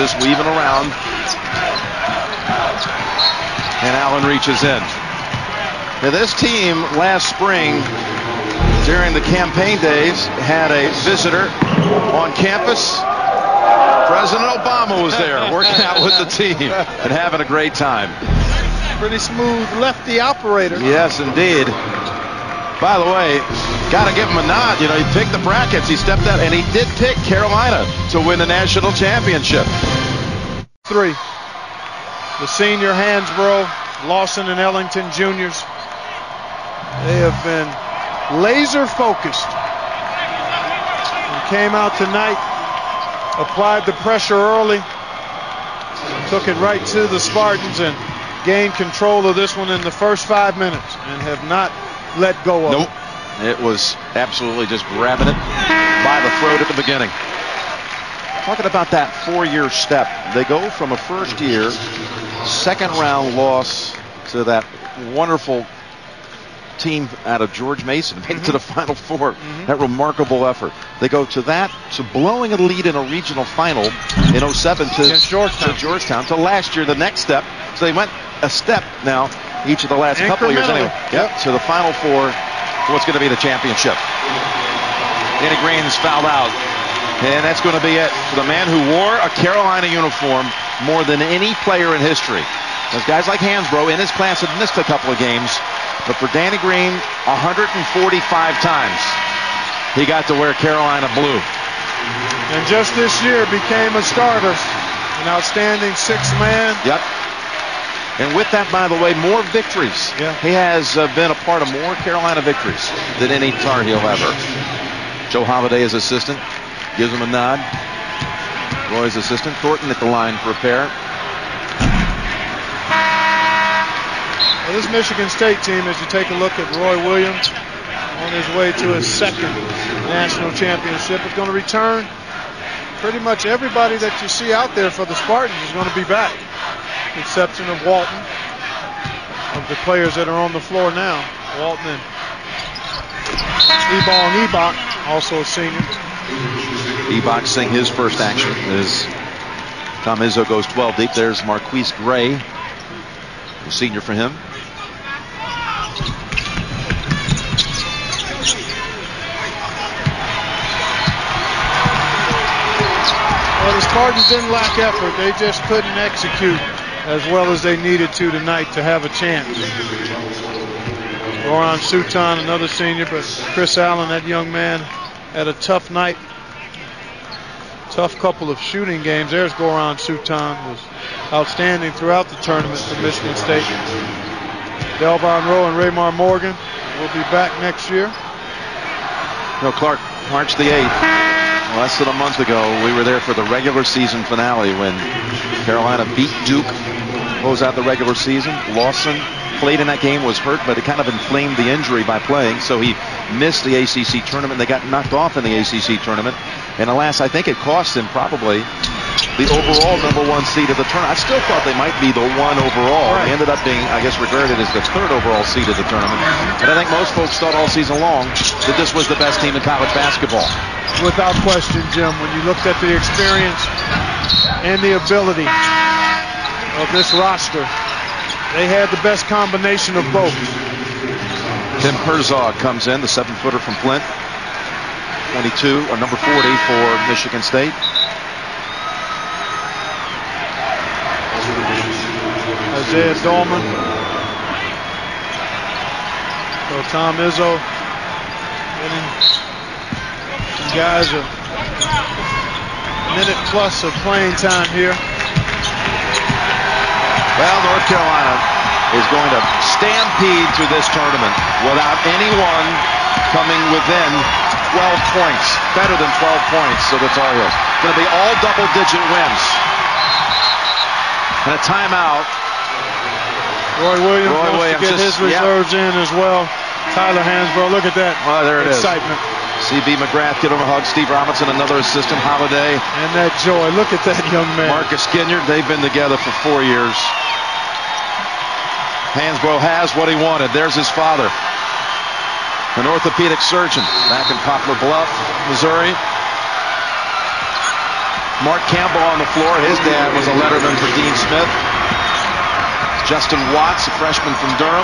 just weaving around. And Allen reaches in. Now, this team last spring, during the campaign days, had a visitor on campus. President Obama was there working out with the team and having a great time. Pretty smooth lefty operator. Yes, indeed. By the way, got to give him a nod. You know, he picked the brackets. He stepped out, and he did pick Carolina to win the national championship. 3. The senior Hansbrough, Lawson, and Ellington juniors. They have been laser focused and came out tonight, applied the pressure early, took it right to the Spartans and gained control of this one in the first 5 minutes and have not let go of it. Nope. It was absolutely just grabbing it by the throat at the beginning. Talking about that 4-year step. They go from a first-year, second-round loss to that wonderful team out of George Mason, made it to the Final Four. That remarkable effort. They go to that, to blowing a lead in a regional final in 07 to Georgetown, to last year, the next step. So they went a step now, each of the last couple of years anyway. Yep, to the Final Four, for what's going to be the championship. Danny Green's fouled out. And that's going to be it for the man who wore a Carolina uniform more than any player in history. Those guys like Hansbrough in his class had missed a couple of games, but for Danny Green, 145 times he got to wear Carolina blue. And just this year became a starter, an outstanding 6th man. Yep. And with that, by the way, more victories. Yeah. He has been a part of more Carolina victories than any Tar Heel ever. Joe Holiday, his assistant, gives him a nod. Roy's assistant, Thornton, at the line for a pair. Well, this Michigan State team, as you take a look at Roy Williams, on his way to his 2nd national championship, is going to return. Pretty much everybody that you see out there for the Spartans is going to be back, with the exception of Walton, of the players that are on the floor now. Walton and Ebal and Ebach, also a senior. Ebach seeing his first action as Tom Izzo goes 12 deep. There's Marquise Gray, a senior for him. Well, the Spartans didn't lack effort. They just couldn't execute as well as they needed to tonight to have a chance. Goran Suton, another senior, but Chris Allen, that young man, had a tough night. Tough couple of shooting games. There's Goran Suton, was outstanding throughout the tournament for Michigan State. Delvon Rowe and Raymar Morgan will be back next year. No, Clark, March the 8th, less than a month ago, we were there for the regular season finale when Carolina beat Duke, close out the regular season. Lawson played in that game, was hurt, but it kind of inflamed the injury by playing, so he missed the ACC tournament. They got knocked off in the ACC tournament, and alas, I think it cost him probably the overall #1 seed of the tournament. I still thought they might be the 1 overall. Right. They ended up being, I guess, regarded as the 3rd overall seed of the tournament. But I think most folks thought all season long that this was the best team in college basketball. Without question, Jim, when you looked at the experience and the ability of this roster, they had the best combination of both. Tim Herzog comes in, the 7-footer from Flint. 22, or number 40 for Michigan State. Isaiah Dolman. So Tom Izzo getting some guys a minute plus of playing time here. Well, North Carolina is going to stampede through this tournament without anyone coming within 12 points, better than 12 points of the Tar Heels. Going to be all double-digit wins. And a timeout. Roy Williams wants to get his reserves in as well. Tyler Hansbrough, look at that. Oh, there it excitement. is. C.B. McGrath giving him a hug. Steve Robinson, another assistant. Holiday. And that joy. Look at that young man. Marcus Ginyard, they've been together for 4 years. Hansbrough has what he wanted. There's his father, an orthopedic surgeon back in Poplar Bluff, Missouri. Mark Campbell on the floor. His dad was a letterman for Dean Smith. Justin Watts, a freshman from Durham.